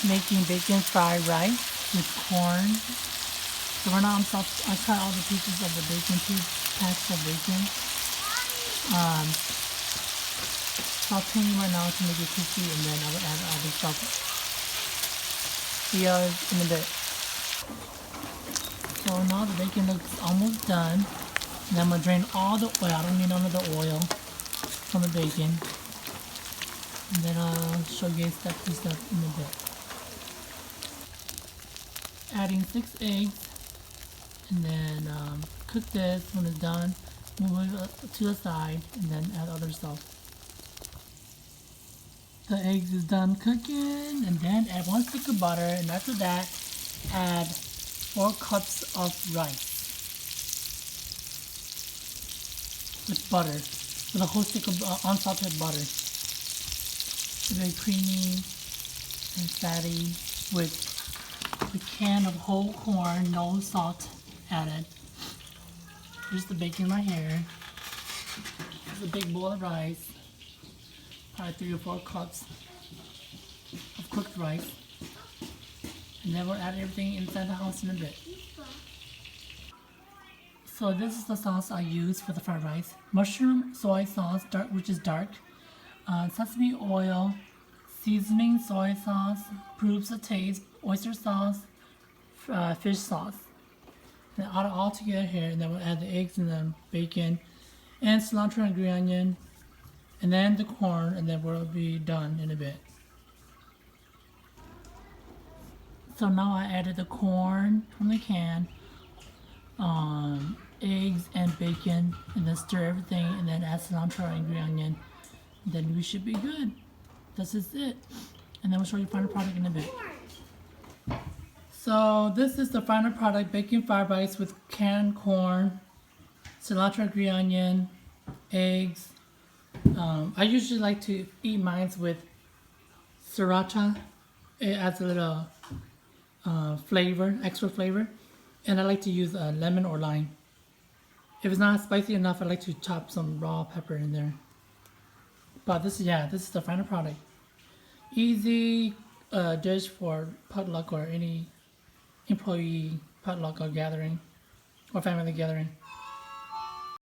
making bacon fried rice with corn. So right now I cut all the pieces of the bacon, 2 packs of bacon. Sauteing right now to make it crispy, and then I will add all the stuff. See you in a bit. So now the bacon looks almost done. And I'm going to drain all the oil. I don't need none of the oil from the bacon. And then I'll show you step by step in a bit. Adding 6 eggs. And then cook this when it's done. Move it to the side and then add other stuff. The eggs is done cooking, and then add 1 stick of butter, and after that add 4 cups of rice with butter, with a whole stick of unsalted butter. It's very creamy and fatty with a can of whole corn, no salt added. Here's the bacon right here. Here's a big bowl of rice. Probably 3 or 4 cups of cooked rice. And then we'll add everything inside the house in a bit. So this is the sauce I use for the fried rice. Mushroom soy sauce, which is dark. Sesame oil, seasoning soy sauce, proves the taste, oyster sauce, fish sauce. And add it all together here, and then we'll add the eggs and the bacon, and cilantro and green onion, and then the corn, and then we'll be done in a bit. So now I added the corn from the can, eggs and bacon, and then stir everything, and then add cilantro and green onion. And then we should be good. This is it. And then we'll show you the final product in a bit. So this is the final product: bacon fried rice with canned corn, cilantro, green onion, eggs. I usually like to eat mine with sriracha. It adds a little flavor, extra flavor. And I like to use lemon or lime. If it's not spicy enough, I like to chop some raw pepper in there. But this is the final product. Easy dish for potluck or any employee potluck or gathering or family gathering.